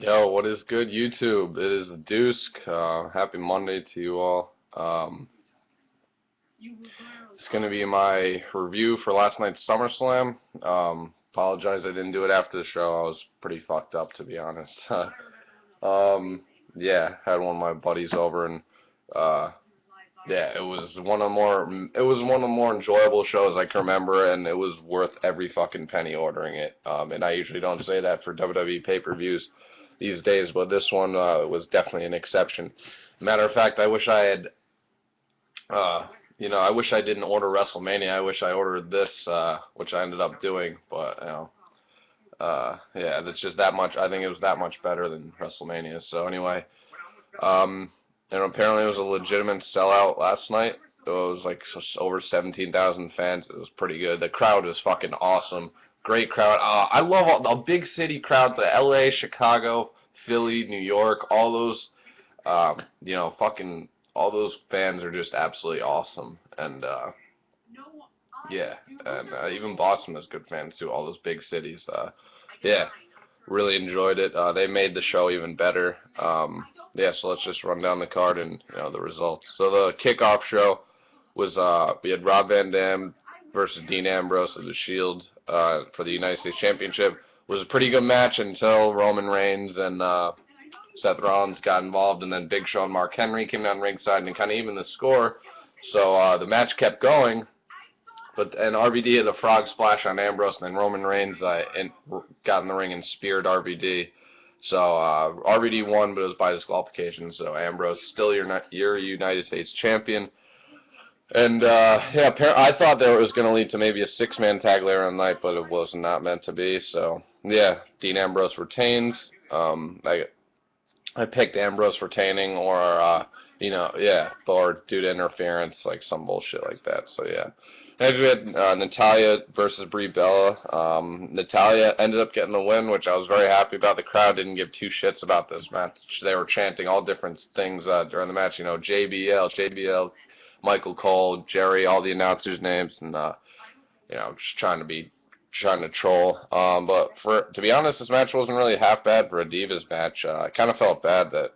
Yo, what is good, YouTube? It is the Deuce. Happy Monday to you all. It's going to be my review for last night's Summerslam. Apologize I didn't do it after the show. I was pretty fucked up, to be honest. Yeah, had one of my buddies over, and yeah, it was one of the more enjoyable shows I can remember, and it was worth every fucking penny ordering it. And I usually don't say that for WWE pay-per-views these days, but this one was definitely an exception. Matter of fact, I wish I had, I wish I didn't order WrestleMania. I wish I ordered this, which I ended up doing, but, yeah, that's just that much. I think it was that much better than WrestleMania. So anyway, and apparently it was a legitimate sellout last night. It was like over 17,000 fans. It was pretty good. The crowd was fucking awesome. Great crowd. I love all the big city crowds, L.A., Chicago, Philly, New York, all those, fucking, all those fans are just absolutely awesome. And, yeah, and even Boston has good fans too, all those big cities. Yeah, really enjoyed it. They made the show even better. Yeah, so let's just run down the card and, the results. So the kickoff show was, we had Rob Van Dam versus Dean Ambrose of the Shield for the United States Championship. It was a pretty good match until Roman Reigns and Seth Rollins got involved, and then Big Show and Mark Henry came down ringside and kind of evened the score. So the match kept going, and RVD had a frog splash on Ambrose, and then Roman Reigns got in the ring and speared RVD. So RVD won, but it was by disqualification. So Ambrose still your United States champion. And yeah, I thought that it was going to lead to maybe a six-man tag later on the night, but it was not meant to be. So yeah, Dean Ambrose retains. I picked Ambrose retaining, or or due to interference, like some bullshit like that. So yeah. Next we had Natalya versus Brie Bella. Natalya ended up getting the win, which I was very happy about. The crowd didn't give two shits about this match. They were chanting all different things during the match. JBL, JBL, Michael Cole, Jerry, all the announcers' names, and just trying to troll. But to be honest, this match wasn't really half bad for a Divas match. I kind of felt bad that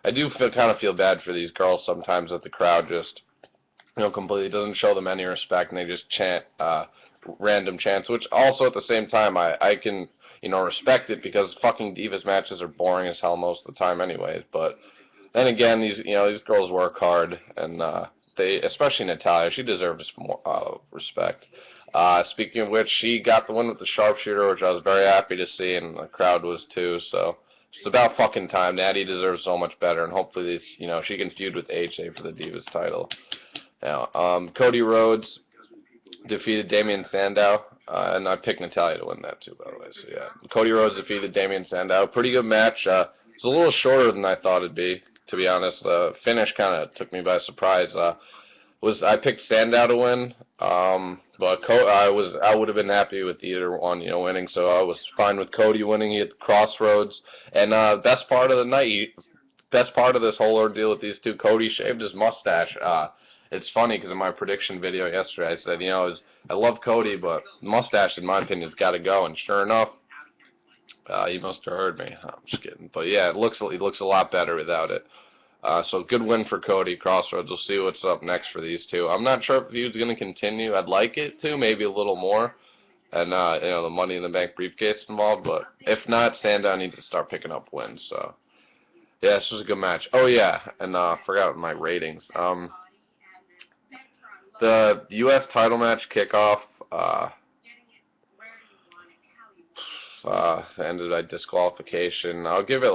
I do kind of feel bad for these girls sometimes that the crowd just completely doesn't show them any respect, and they just chant random chants, which also at the same time I can respect it, because fucking Divas matches are boring as hell most of the time anyways. But then again, these girls work hard, and especially Natalya, she deserves more respect. Speaking of which, she got the win with the sharpshooter, which I was very happy to see, and the crowd was too. So it's about fucking time. Natty deserves so much better, and hopefully she can feud with AJ for the Divas title. Now, Cody Rhodes defeated Damien Sandow, and I picked Natalya to win that too, by the way. So yeah, Cody Rhodes defeated Damien Sandow. Pretty good match. It's a little shorter than I thought it'd be, to be honest. The finish kind of took me by surprise. I picked Sandow to win, but I would have been happy with either one, winning. So I was fine with Cody winning at Crossroads. And best part of the night, best part of this whole ordeal with these two, Cody shaved his mustache. It's funny because in my prediction video yesterday, I said, I love Cody, but mustache, in my opinion, has got to go. And sure enough, he must have heard me. I'm just kidding. But yeah, he looks a lot better without it. So good win for Cody. Crossroads. We'll see what's up next for these two. I'm not sure if the feud's going to continue. I'd like it to, maybe a little more. And, the Money in the Bank briefcase involved. But if not, Sandow needs to start picking up wins. So yeah, this was a good match. Oh yeah, and forgot my ratings. The U.S. title match Kickoff ended by disqualification. I'll give it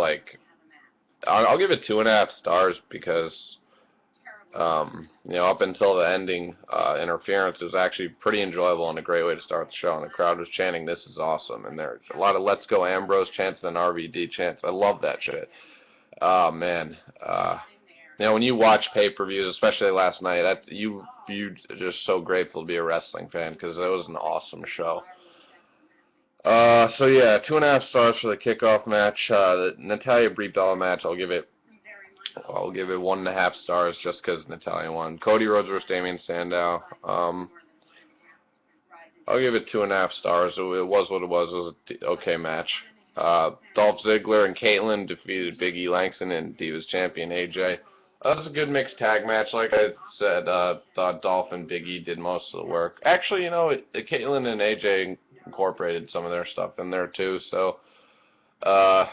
2.5 stars because up until the ending interference, it was actually pretty enjoyable and a great way to start the show. And the crowd was chanting, "This is awesome!" And there's a lot of "Let's go Ambrose" chants and RVD chants. I love that shit. Oh man. When you watch pay-per-views, especially last night, you're just so grateful to be a wrestling fan, because it was an awesome show. So yeah, 2.5 stars for the kickoff match. The Natalya Brie Bella match, I'll give it 1.5 stars just because Natalya won. Cody Rhodes versus Damien Sandow. I'll give it 2.5 stars. It was what it was. It was an okay match. Dolph Ziggler and Kaitlyn defeated Big E, Langston, and Divas champion AJ. That was a good mixed tag match. Like I said, thought Dolph and Big E did most of the work. Actually, Kaitlyn and AJ incorporated some of their stuff in there too. So, Dolph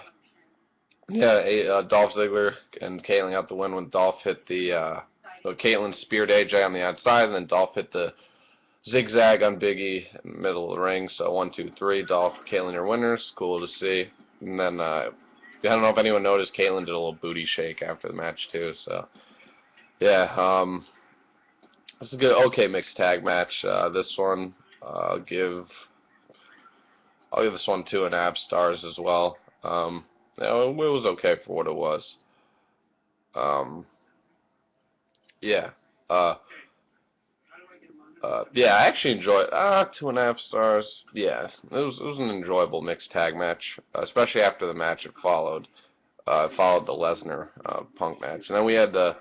Ziggler and Kaitlyn got the win when Dolph hit so Kaitlyn speared AJ on the outside, and then Dolph hit the zigzag on Big E in the middle of the ring. So 1, 2, 3, Dolph, Kaitlyn are winners. Cool to see. And then I don't know if anyone noticed, Kaitlyn did a little booty shake after the match too. So yeah, this is a good, okay mixed tag match. This one, I'll give this one 2.5 stars as well. It was okay for what it was. I actually enjoyed 2.5 stars. Yeah, it was an enjoyable mixed tag match, especially after the match it followed. It followed the Lesnar Punk match, and then we had the.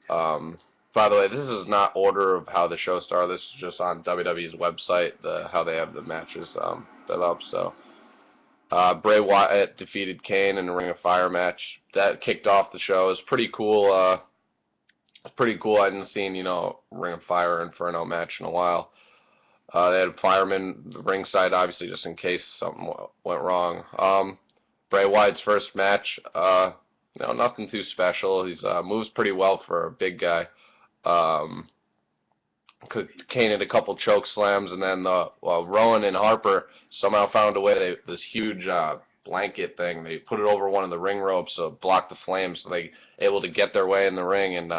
By the way, this is not order of how the show started. This is just on WWE's website, how they have the matches set up. So, Bray Wyatt defeated Kane in a Ring of Fire match. That kicked off the show. It was pretty cool. It's pretty cool. I hadn't seen, Ring of Fire Inferno match in a while. They had firemen ringside, obviously, just in case something went wrong. Bray Wyatt's first match, nothing too special. He moves pretty well for a big guy. Kane had a couple choke slams, and then Rowan and Harper somehow found a way. This huge blanket thing, they put it over one of the ring ropes to block the flames, so they able to get their way in the ring, and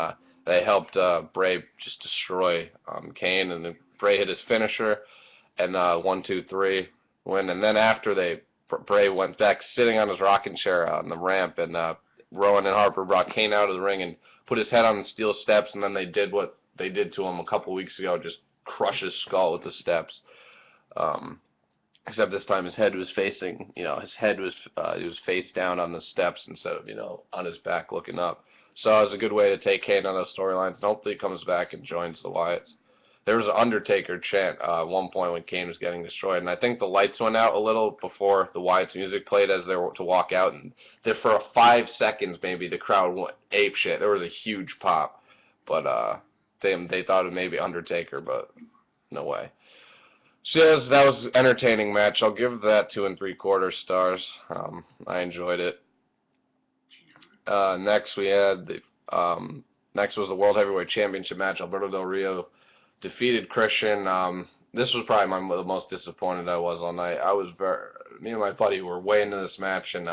they helped Bray just destroy Kane, and then Bray hit his finisher, and 1, 2, 3 win. And then after Bray went back sitting on his rocking chair on the ramp, and Rowan and Harper brought Kane out of the ring and put his head on the steel steps, and then they did what they did to him a couple weeks ago, just crush his skull with the steps. Except this time his head was facing, he was face down on the steps instead of, on his back looking up. So it was a good way to take Kane on those storylines, and hopefully he comes back and joins the Wyatts. There was an Undertaker chant at one point when Kane was getting destroyed, and I think the lights went out a little before the Wyatts music played as they were to walk out, and for 5 seconds maybe the crowd went apeshit. There was a huge pop, but they thought it may be Undertaker, but no way. So yes, that was an entertaining match. I'll give that 2 3/4 stars. I enjoyed it. Next we had next was the World Heavyweight Championship match. Alberto Del Rio defeated Christian. This was probably the most disappointed I was all night. Me and my buddy were way into this match, and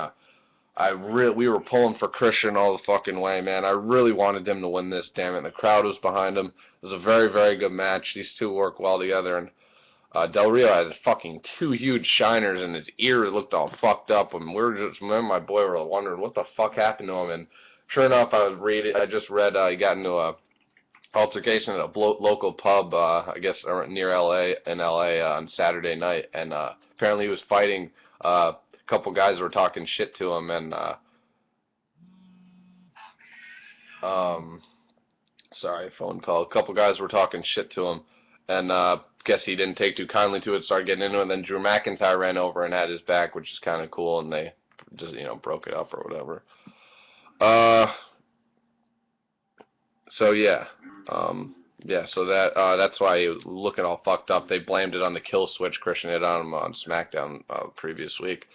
we were pulling for Christian all the fucking way, man. I really wanted him to win this, damn it. The crowd was behind him. It was a very, very good match. These two work well together, and Del Rio had fucking 2 huge shiners, and his ear looked all fucked up, and me and my boy were wondering what the fuck happened to him, and sure enough, I just read he got into a altercation at a local pub, I guess near in LA on Saturday night, and apparently he was fighting a couple guys were talking shit to him, and sorry, phone call. A couple guys were talking shit to him, and guess he didn't take too kindly to it, started getting into it, and then Drew McIntyre ran over and had his back, which is kind of cool, and they just, broke it up or whatever. So yeah, so that's why he was looking all fucked up. They blamed it on the kill switch Christian had on him on SmackDown previous week.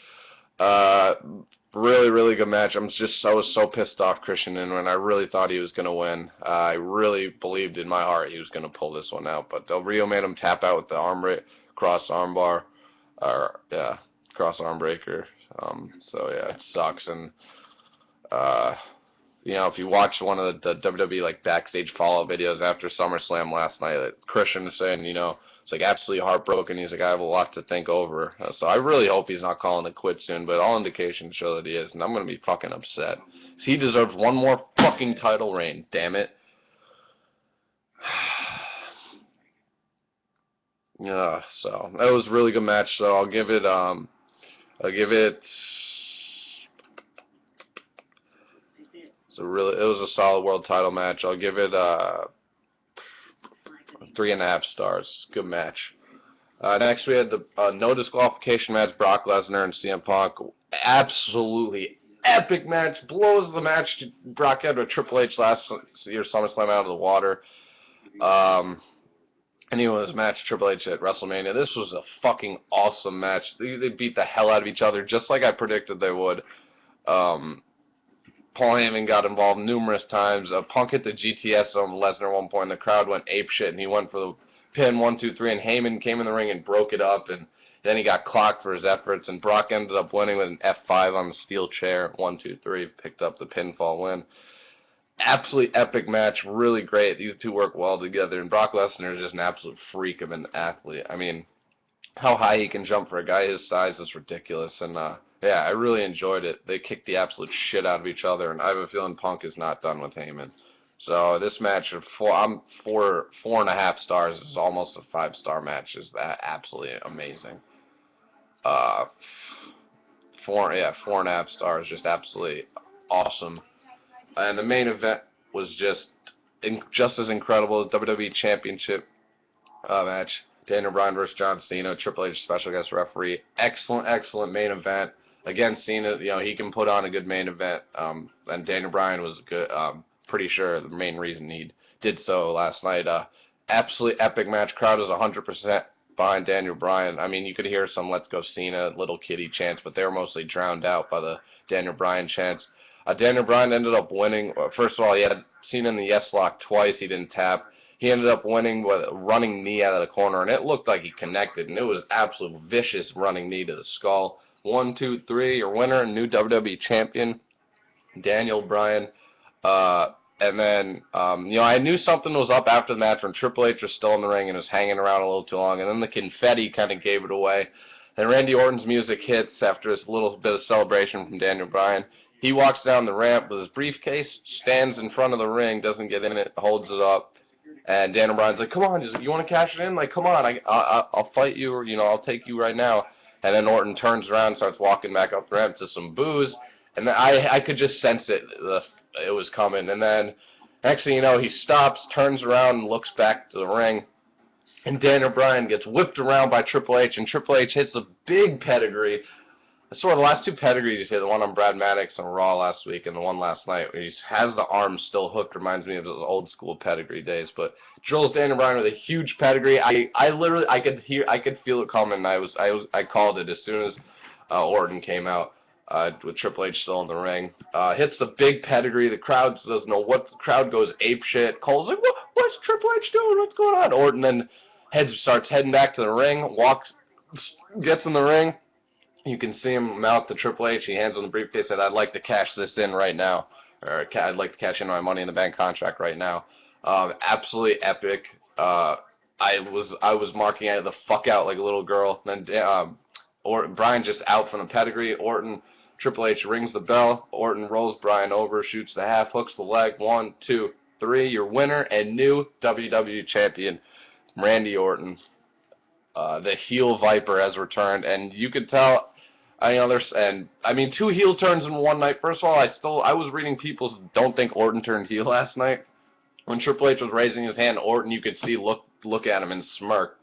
Really, really good match. I was so pissed off Christian, and when I really thought he was going to win. I really believed in my heart he was going to pull this one out, but Del Rio made him tap out with the cross arm breaker. So yeah, it sucks. And if you watch one of the WWE backstage follow videos after SummerSlam last night, Christian was saying, it's absolutely heartbroken. He's I have a lot to think over. So I really hope he's not calling it quits soon, but all indications show that he is, and I'm going to be fucking upset. He deserves one more fucking title reign, damn it. Yeah, so that was a really good match, so I'll give it, it was a solid world title match. I'll give it 3.5 stars. Good match. Next, we had the no disqualification match, Brock Lesnar and CM Punk. Absolutely epic match. Blows the match Brock had with Triple H last year SummerSlam out of the water. And he won his match Triple H at WrestleMania. This was a fucking awesome match. They beat the hell out of each other, just like I predicted they would. Paul Heyman got involved numerous times. Punk hit the GTS on Lesnar at one point. The crowd went apeshit, and he went for the pin 1, 2, 3. And Heyman came in the ring and broke it up, and then he got clocked for his efforts. And Brock ended up winning with an F5 on the steel chair. 1, 2, 3, picked up the pinfall win. Absolutely epic match, really great. These two work well together, and Brock Lesnar is just an absolute freak of an athlete. I mean, how high he can jump for a guy his size is ridiculous, and yeah, I really enjoyed it. They kicked the absolute shit out of each other, and I have a feeling Punk is not done with Heyman. So this match, I'm 4.5 stars. It's almost a 5-star match. Is that absolutely amazing? 4.5 stars, just absolutely awesome. And the main event was just as incredible. The WWE Championship match. Daniel Bryan versus John Cena. Triple H special guest referee. Excellent main event. Again, Cena, he can put on a good main event. And Daniel Bryan was good. Pretty sure the main reason he did so last night. Absolutely epic match. Crowd was 100% behind Daniel Bryan. I mean, you could hear some "Let's Go Cena" little kitty chants, but they were mostly drowned out by the Daniel Bryan chants. Daniel Bryan ended up winning. First of all, he had Cena in the yes lock twice. He didn't tap. He ended up winning with a running knee out of the corner, and it looked like he connected, and it was absolute vicious running knee to the skull. 1, 2, 3, your winner, new WWE champion, Daniel Bryan. And then, I knew something was up after the match when Triple H was still in the ring and was hanging around a little too long, and then the confetti kind of gave it away. Then Randy Orton's music hits after this little bit of celebration from Daniel Bryan. He walks down the ramp with his briefcase, stands in front of the ring, doesn't get in it, holds it up, and Daniel Bryan's like, "Come on, you want to cash it in? Like, come on, I'll fight you, or I'll take you right now." And then Orton turns around and starts walking back up the ramp to some booze, and then I could just sense it. It was coming, and then next thing you know, he stops, turns around, and looks back to the ring, and Daniel Bryan gets whipped around by Triple H, and Triple H hits a big pedigree. I saw the last two pedigrees he hit, the one on Brad Maddox on Raw last week and the one last night, where he has the arm still hooked. Reminds me of those old school pedigree days. But drills Daniel Bryan with a huge pedigree. I could feel it coming. I called it as soon as Orton came out with Triple H still in the ring. Hits the big pedigree. The crowd doesn't know what. The crowd goes apeshit. Cole's like, what's Triple H doing? What's going on? Orton then starts heading back to the ring. Gets in the ring. You can see him mouth to Triple H. He hands him the briefcase and said, "I'd like to cash this in right now," or "I'd like to cash in my Money in the Bank contract right now." Absolutely epic. I was marking it the fuck out like a little girl. Then Bryan just out from the pedigree. Triple H rings the bell. Orton rolls Bryan over, shoots the half, hooks the leg. 1, 2, 3. Your winner and new WWE champion, Randy Orton. The heel Viper has returned, and you could tell. Two heel turns in one night. First of all, I was reading people don't think Orton turned heel last night. When Triple H was raising his hand, Orton, you could see look at him and smirk,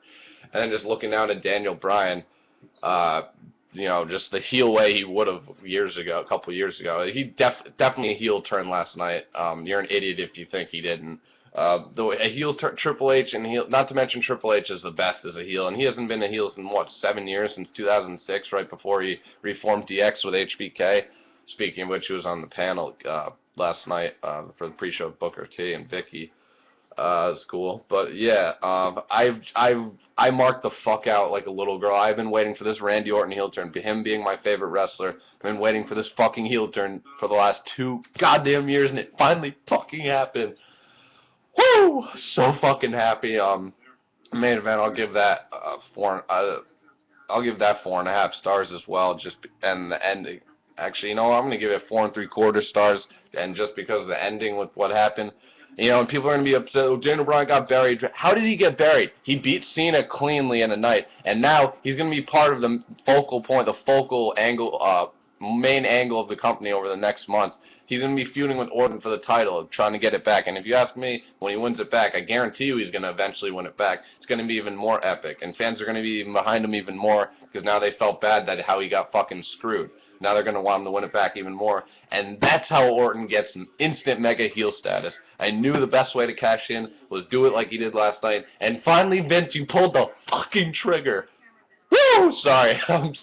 and then just looking down at Daniel Bryan, just the heel way he would have a couple years ago. He definitely a heel turn last night. You're an idiot if you think he didn't. A heel Triple H and heel, not to mention Triple H is the best as a heel, and he hasn't been a heel in 7 years, since 2006, right before he reformed DX with HBK. Speaking of which, he was on the panel last night for the pre-show with Booker T and Vicky. It was cool, but yeah, I marked the fuck out like a little girl. I've been waiting for this Randy Orton heel turn, him being my favorite wrestler. I've been waiting for this fucking heel turn for the last 2 goddamn years, and it finally fucking happened. Woo! So fucking happy. Main event, I'll give that 4.5 stars as well. And the ending. Actually, I'm gonna give it 4 3/4 stars, and just because of the ending with what happened. And people are gonna be upset. Oh, Daniel Bryan got buried. How did he get buried? He beat Cena cleanly in a night, and now he's gonna be part of the focal point, the focal angle main angle of the company over the next month. He's going to be feuding with Orton for the title, trying to get it back. And if you ask me, when he wins it back, I guarantee you he's going to eventually win it back. It's going to be even more epic. And fans are going to be even behind him even more because now they felt bad that how he got fucking screwed. Now they're going to want him to win it back even more. And that's how Orton gets instant mega heel status. I knew the best way to cash in was do it like he did last night. And finally, Vince, you pulled the fucking trigger. Woo! Sorry. I'm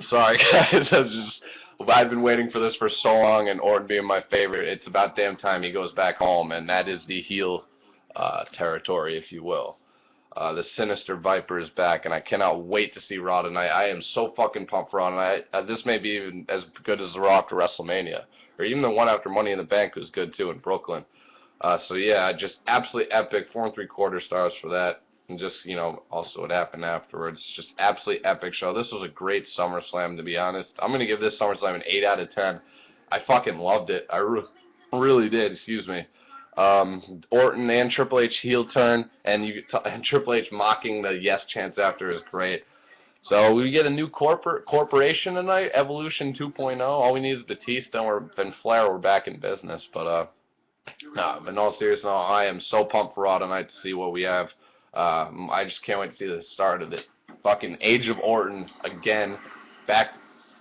sorry, guys. I've been waiting for this for so long, and Orton being my favorite. It's about damn time he goes back home, and that is the heel territory, if you will. The Sinister Viper is back, and I cannot wait to see Raw tonight. I am so fucking pumped for Raw tonight. This may be even as good as the Raw after WrestleMania, or even the one after Money in the Bank was good too in Brooklyn. So yeah, just absolutely epic. 4 3/4 stars for that. And just, you know, also what happened afterwards. Just absolutely epic show. This was a great SummerSlam, to be honest. I'm going to give this SummerSlam an 8 out of 10. I fucking loved it. I really did, excuse me. Orton and Triple H heel turn, and Triple H mocking the yes chants after is great. So we get a new corporation tonight, Evolution 2.0. All we need is Batista and Flair. We're back in business. But, no, in all seriousness, no, I am so pumped for Raw tonight to see what we have. I just can't wait to see the start of it. Fucking Age of Orton again. Back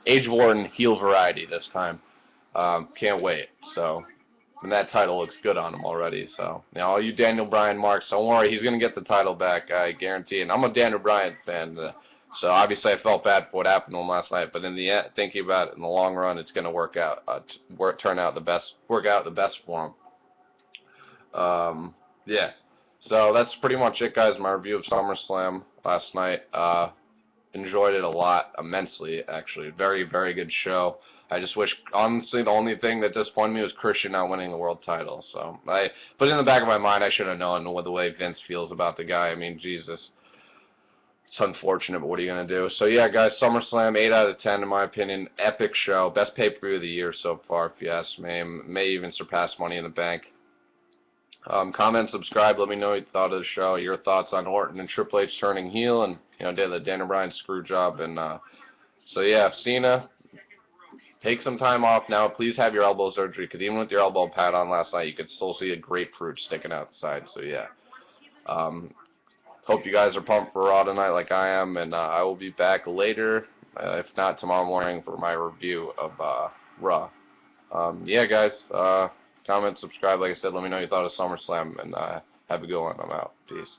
Age of Orton heel variety this time. Can't wait. So, and that title looks good on him already. So, now all you Daniel Bryan marks, don't worry, he's gonna get the title back. I guarantee. And I'm a Daniel Bryan fan, so obviously I felt bad for what happened to him last night. But in the end, thinking about it in the long run, it's gonna work out. Work out the best for him. Yeah. So that's pretty much it, guys. My review of SummerSlam last night. Enjoyed it a lot, immensely, actually. Very, very good show. I just wish, honestly, the only thing that disappointed me was Christian not winning the world title. So, but in the back of my mind, I should have known what the way Vince feels about the guy. I mean, Jesus. It's unfortunate, but what are you going to do? So, yeah, guys, SummerSlam, 8 out of 10, in my opinion. Epic show. Best pay-per-view of the year so far, if you ask me. May even surpass Money in the Bank. Comment, subscribe, let me know what you thought of the show, your thoughts on Orton and Triple H turning heel, and, you know, did the Daniel Bryan screw job, and, so yeah, Cena, take some time off now, please have your elbow surgery, because even with your elbow pad on last night, you could still see a grapefruit sticking out the side, so yeah. Hope you guys are pumped for Raw tonight like I am, and, I will be back later, if not tomorrow morning, for my review of, Raw. Yeah, guys, comment, subscribe, like I said, let me know what you thought of SummerSlam, and have a good one. I'm out. Peace.